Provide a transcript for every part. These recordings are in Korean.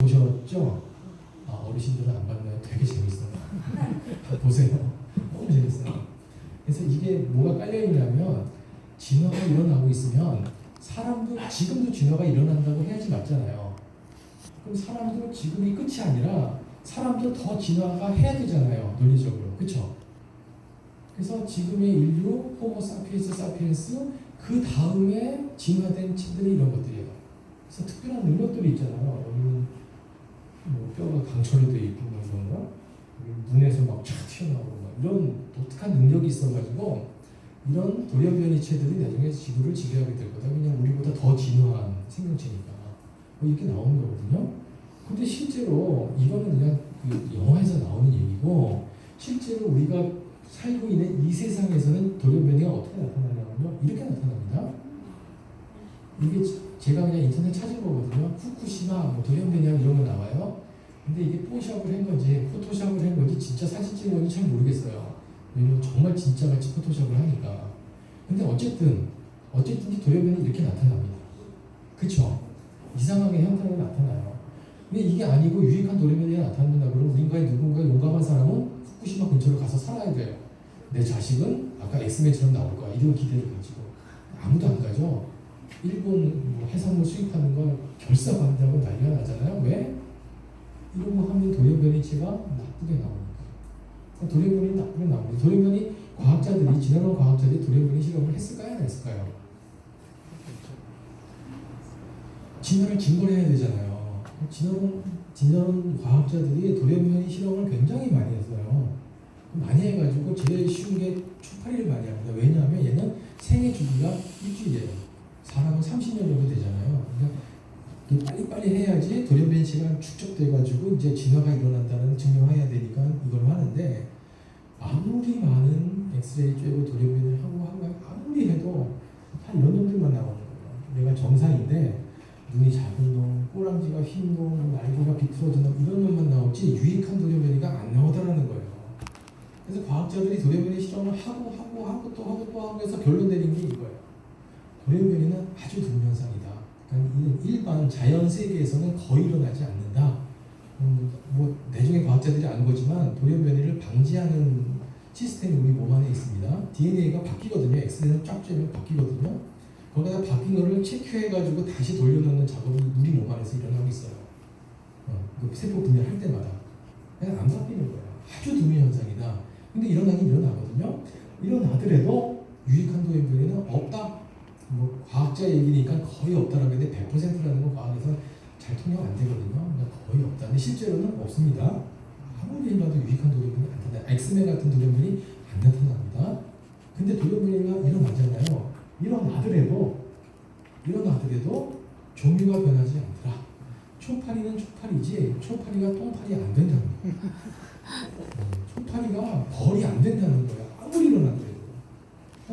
보셨죠? 어르신들은 안 봤나요? 되게 재밌어요. 보세요. 너무 재밌어요. 그래서 이게 뭐가 깔려있냐면 진화가 일어나고 있으면 사람도 지금도 진화가 일어난다고 해야지 맞잖아요. 그럼 사람도 지금이 끝이 아니라 사람도 더 진화가 해야 되잖아요. 논리적으로. 그쵸? 그래서 지금의 인류, 호모 사피엔스, 사피엔스 그 다음에 진화된 친들이 이런 것들이에요. 그래서 특별한 능력들이 있잖아요. 여기는 뭐 뼈가 강철로 되어 있고 뭐 이런 거, 눈에서 막 쫙 튀어나오고 막 이런 독특한 능력이 있어가지고 이런 돌연변이체들이 나중에 지구를 지배하게 될 거다. 그냥 우리보다 더 진화한 생명체니까 뭐 이렇게 나오는 거거든요. 근데 실제로 이거는 그냥 그 영화에서 나오는 얘기고 실제로 우리가 살고 있는 이 세상에서는 돌연변이가 어떻게 나타나냐면요. 이렇게 나타납니다. 이게 제가 그냥 인터넷 찾은 거거든요. 후쿠시마, 뭐 돌연변이야 이런 거 나와요. 근데 이게 포샵을 한 건지 포토샵을 한 건지 진짜 사진 찍은 건지 잘 모르겠어요. 왜냐면 정말 진짜같이 포토샵을 하니까. 근데 어쨌든 돌연변이 이렇게 나타납니다. 그쵸? 이상하게 형태가 나타나요. 근데 이게 아니고 유익한 돌연변이가 나타난다 그러면 누군가 용감한 사람은 후쿠시마 근처로 가서 살아야 돼요. 내 자식은 아까 엑스맨처럼 나올 거야. 이런 기대를 가지고. 아무도 안 가죠. 일본 뭐 해산물 수입하는 거 결사반대하고 난리가 나잖아요. 왜? 이런 거 하면 돌연변이체가 나쁘게 나오니까. 돌연변이 나쁘게 나옵니다. 돌연변이 과학자들이 지난번 과학자들이 돌연변이 실험을 했을까요? 안 했을까요? 진화를 증거를 해야 되잖아요. 지난 과학자들이 돌연변이 실험을 굉장히 많이 했어요. 많이 해가지고 제일 쉬운 게 초파리를 많이 합니다. 왜냐하면 얘는 생애 주기가 일주일이에요. 사람은 30년 정도 되잖아요. 그러니까 빨리빨리 해야지 돌연변이체가 축적돼가지고 이제 진화가 일어난다는 증명해야 되니까 이걸 하는데 아무리 많은 엑스레이 쬐고 돌연변이를 하고 아무리 해도 다 이런 놈들만 나오는 거예요. 내가 정상인데 눈이 작은 놈, 꼬랑지가 흰 놈, 날개가 비틀어진 놈 이런 놈만 나오지 유익한 돌연변이가 안 나오더라는 거예요. 그래서 과학자들이 돌연변이 실험을 하고 해서 결론 내린 게 이거예요. 돌연변이는 아주 드문 현상이다. 그러니까 일반 자연 세계에서는 거의 일어나지 않는다. 뭐 나중에 과학자들이 안 거지만 돌연변이를 방지하는 시스템이 우리 몸 안에 있습니다. DNA가 바뀌거든요. 엑스레이는 쫙 쬐면 바뀌거든요. 거기다 바뀐 거를 체크해가지고 다시 돌려놓는 작업이 우리 몸 안에서 일어나고 있어요. 그 세포 분열할 때마다. 그냥 안 바뀌는 거예요. 아주 드문 현상이다. 근데 일어나긴 일어나거든요. 일어나더라도 유익한 돌연변이는 없다. 뭐 과학자 얘기니까 거의 없다라고 했는데 100%라는 건 과학에서 잘 통용 안 되거든요. 그러니까 거의 없다. 근데 실제로는 없습니다. 아무리 해봐도 유익한 돌연변이 안 나타나. 엑스맨 같은 돌연변이 안 나타납니다. 근데 돌연변이가 일어나잖아요. 일어나더라도 종류가 변하지 않더라. 초파리는 초파리지 초파리가 똥파리 안 된다는 거예요. 초파리가 벌이 안 된다는 거예요. 아무리 일어나더라도.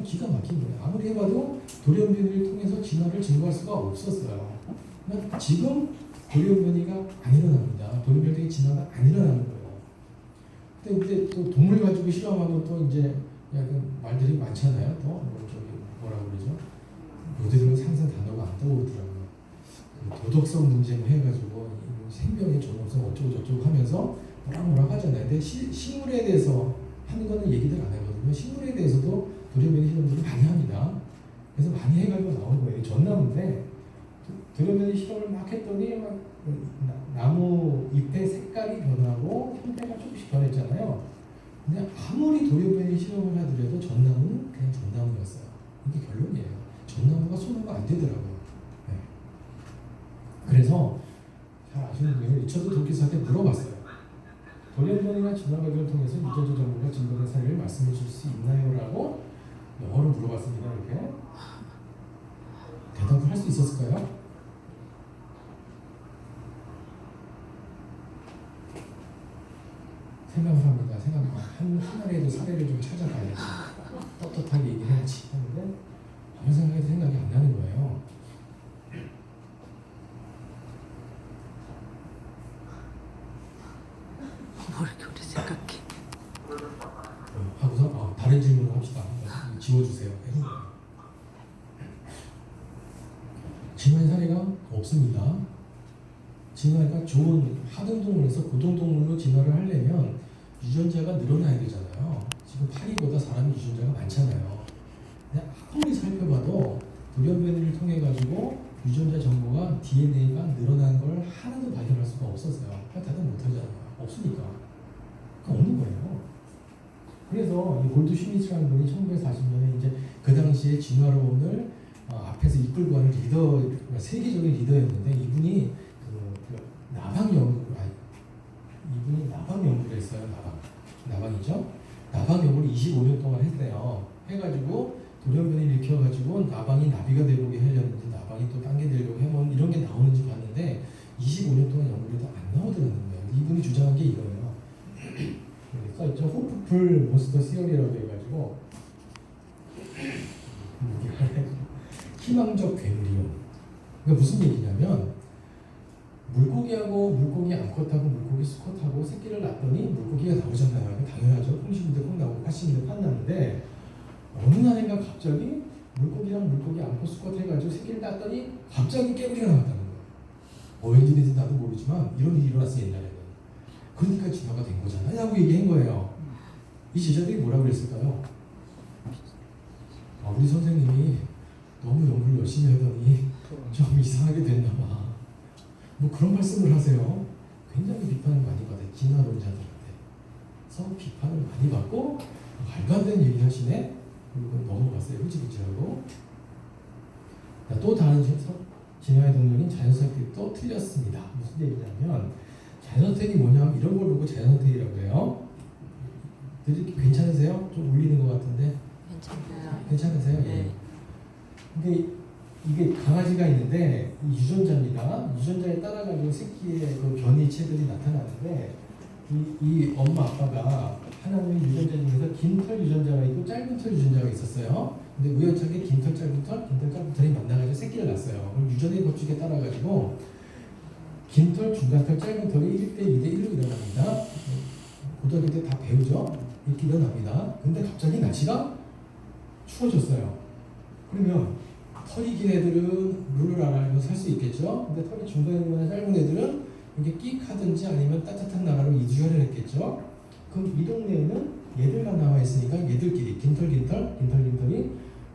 기가 막힌 거예요. 아무리 해봐도 돌연변이를 통해서 진화를 증거할 수가 없었어요. 그러니까 지금 돌연변이가 안 일어납니다. 돌연변이 진화가 안 일어나는 거예요. 근데 또 동물 가지고 실험하면 또 이제 약간 말들이 많잖아요. 또 뭐라고 그러죠? 요새는 상상 단어가 안 떠오르더라고요. 그 도덕성 문제 해가지고 생명의 존엄성 어쩌고 저쩌고 하면서 뭐라 하잖아요. 근데 식물에 대해서 하는 거는 얘기들 안 하거든요. 식물에 대해서도 돌연변이 실험들을 많이 합니다. 그래서 많이 해가지고 나온 거예요. 전나무인데 돌연변이 실험을 막 했더니 막 나무 잎의 색깔이 변하고 형태가 조금씩 변했잖아요. 근데 아무리 돌연변이 실험을 하더라도 전나무는 그냥 전나무였어요. 이게 결론이에요. 전나무가 소나무가 안 되더라고요. 네. 그래서 잘 아시는 분이 저도 도끼사한테 물어봤어요. 돌연변이나 진화 과정을 통해서 유전자 정보가 증거된 사례를 말씀해 줄 수 있나요? 라고 영어로 물어봤습니다. 이렇게 대답을 할 수 있었을까요? 생각을 합니다. 하나라도 사례를 좀 찾아봐야지. 떳떳하게 얘기해야지 하는데 아무 생각해도 생각이 안 나는 거예요. 뭘 이렇게 오래 생각해. 하고서 다른 질문을 합시다. 지워주세요. 진화의 사례가 없습니다. 진화가 좋은 하등동물에서 고등동물로 진화를 하려면 유전자가 늘어나야 되잖아요. 지금 파리보다 사람이 유전자가 많잖아요. 근데 아무리 살펴봐도 돌연변이를 통해 가지고 유전자 정보가 DNA가 늘어나는 걸 하나도 발견할 수가 없었어요. 다들 못하잖아요. 없으니까. 없는 거예요. 그래서 이 골드 슈미츠라는 분이 1940년에 이제 그 당시에 진화론을 앞에서 이끌고 가는 리더, 세계적인 리더였는데 이분이 이분이 나방 연구를 했어요. 나방이죠. 나방 연구를 25년 동안 했대요. 해가지고 돌연변이를 일으켜가지고 나방이 나비가 되려고 하려는지 나방이 또 딴 게 되려고 하면 이런 게 나오는지 봤는데 25년 동안 연구를 해도 안 나오더라는 거예요. 이분이 주장한 게 이거예요. 써있죠. 호프풀 모스터 시어리라고 해가지고 희망적 괴물이요. 그러니까 무슨 얘기냐면 물고기 암컷하고 물고기 수컷하고 새끼를 낳더니 물고기가 나오잖아요. 당연하죠. 콩식인데 콩 나오고 팥식인데 팥 나는데 어느 날인가 갑자기 물고기랑 물고기 암컷 수컷 해가지고 새끼를 낳더니 갑자기 깨구리가 나왔다는 거예요. 왠지인지 나도 모르지만 이런 일이 일어났어요. 옛날에는. 그러니까 진화가 된 거잖아요 라고 얘기한 거예요. 이 제자들이 뭐라고 그랬을까요? 우리 선생님이 너무 연구를 열심히 하더니 좀 이상하게 됐나 봐. 뭐 그런 말씀을 하세요. 굉장히 비판을 많이 받아요. 진화론자들한테. 그래서 비판을 많이 받고 말도 안 되는 얘기 하시네? 그리고 넘어갔어요. 흐지부지하고. 또 다른 진화의 동력인 자연선택도 틀렸습니다. 무슨 얘기냐면 자연선택이 뭐냐면 이런 걸 보고 자연선택이라고 해요. 괜찮으세요? 좀 울리는 것 같은데? 괜찮아요. 괜찮으세요? 네. 근데 이게 강아지가 있는데 이 유전자입니다. 유전자에 따라가지고 새끼의 그 변이체들이 나타나는데 이 엄마 아빠가 하나님의 유전자 중에서 긴 털 유전자가 있고 짧은 털 유전자가 있었어요. 근데 우연찮게 긴 털 짧은 털이 만나가지고 새끼를 낳았어요. 그럼 유전의 법칙에 따라가지고 긴 털, 중간 털, 짧은 털이 1대 2대 1로 일어납니다. 고등학교 때 다 배우죠? 이렇게 일어납니다. 근데 갑자기 날씨가 추워졌어요. 그러면 털이 긴 애들은 룰을 알아면 살 수 있겠죠? 근데 털이 중간이거나 짧은 애들은 이렇게 끽 하든지 아니면 따뜻한 나라로 이주를 했겠죠? 그럼 이 동네에는 얘들만 나와 있으니까 얘들끼리 긴털이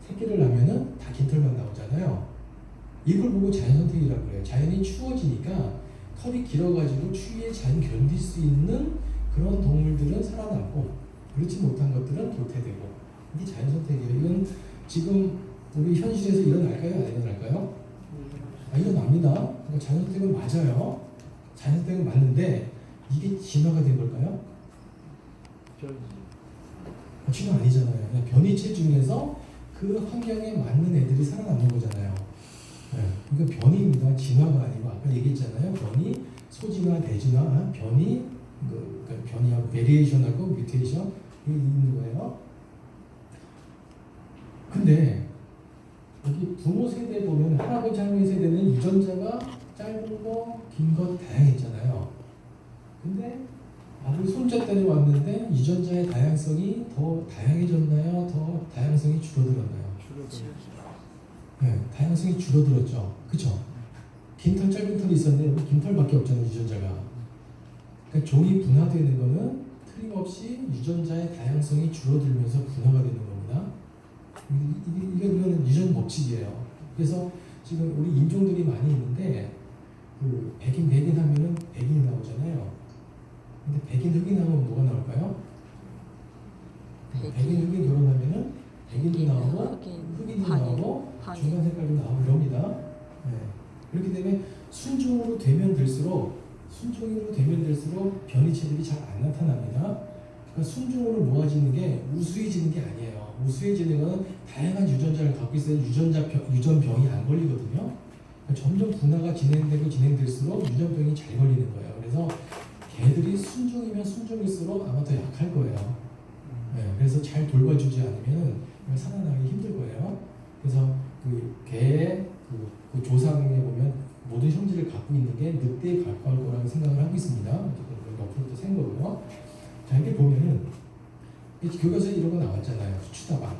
새끼를 낳으면은 다 긴털만 나오잖아요. 이걸 보고 자연선택이라고 해요. 자연이 추워지니까 털이 길어가지고 추위에 잘 견딜 수 있는 그런 동물들은 살아남고 그렇지 못한 것들은 도태되고 이게 자연선택이에요. 이건 지금 우리 현실에서 일어날까요? 안 일어날까요? 일어납니다. 그러니까 자연선택은 맞아요. 자연선택은 맞는데 이게 진화가 된 걸까요? 진화 아니잖아요. 그냥 변이체 중에서 그 환경에 맞는 애들이 살아남는 거잖아요. 네. 이건 변이입니다. 진화가 아니고 아까 얘기했잖아요. 변이, 소진화, 대진화, 변이, 그러니까 변이하고 베리에이션하고 뮤테이션 이게 있는 거예요. 근데 여기 부모 세대 보면 할아버지 할머니 세대는 유전자가 짧은 거, 긴 거 다양했잖아요. 근데 우리 손자 때는 왔는데 유전자의 다양성이 더 다양해졌나요? 더 다양성이 줄어들었나요? 네, 다양성이 줄어들었죠. 그쵸? 긴 털, 짧은 털이 있었는데 여기 긴 털밖에 없잖아요, 유전자가. 그러니까 종이 분화되는 거는 틀림없이 유전자의 다양성이 줄어들면서 분화가 되는 겁니다. 이거는 유전 법칙이에요. 그래서 지금 우리 인종들이 많이 있는데 그 백인 하면은 백인이 나오잖아요. 근데 백인 흑인 하면 뭐가 나올까요? 백인 흑인 결혼하면은 백인도 나오고 흑인도 나오고 중간 색깔도 나오고 이럽니다. 네. 그렇기 때문에 순종으로 되면 될수록 변이체들이 잘 안 나타납니다. 그러니까 순종으로 모아지는 게 우수해지는 게 아니에요. 우수해지는 건 다양한 유전자를 갖고 있어야 유전병이 안 걸리거든요. 그러니까 점점 분화가 진행될수록 유전병이 잘 걸리는 거예요. 그래서 개들이 순종이면 순종일수록 아마 더 약할 거예요. 네, 그래서 잘 돌봐주지 않으면 살아나기 힘들 거예요. 그래서 그 개의 그 조상에 보면 모든 형질을 갖고 있는 게 늑대에 가까울 거라고 생각을 하고 있습니다. 옆으로부터 센 거고요. 자, 이렇게 보면은 교과서에 이런 거 나왔잖아요. 추다방.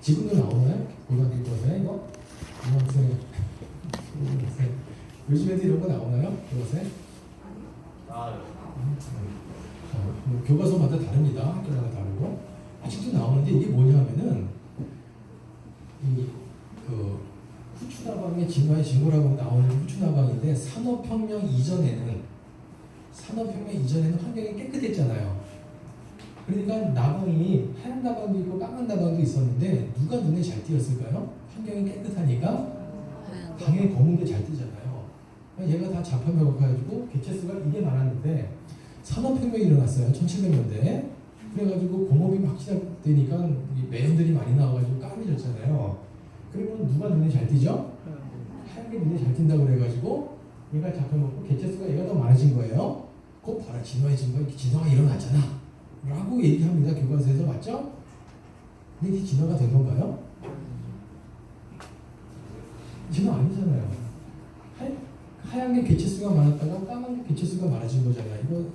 지금도 나오나요? 고등학교 거에 이거? 중학생 요즘에도 이런 거 나오나요? 교과서에? 뭐 교과서마다 다릅니다. 학교마다 다르고 아직도 나오는데 이게 뭐냐면은 이그 후추나방의 진화의 징후라고 나오는 후추나방인데 산업혁명 이전에는 환경이 깨끗했잖아요. 그러니까 나방이 하얀 나방도 있고 까만 나방도 있었는데 누가 눈에 잘 띄었을까요? 환경이 깨끗하니까 방에 검은 게 잘 뜨잖아요. 얘가 다 잡혀먹어가지고 개체수가 이게 많았는데 산업혁명이 일어났어요. 1700년대에. 그래가지고 공업이 막 시작되니까 이 매연들이 많이 나와가지고 까매졌잖아요. 그러면 누가 눈에 잘 띄죠? 하얀 게 눈에 잘 띈다고 그래가지고 얘가 잡혀먹고 개체수가 얘가 더 많아진 거예요. 곧 봐라 진화해진 거 진화가 일어났잖아 라고 얘기합니다. 교과서에서 맞죠? 근데 이게 진화가 된 건가요? 진화 아니잖아요. 하얀 게 개체수가 많았다가 까만 게 개체수가 많아진 거잖아요. 이거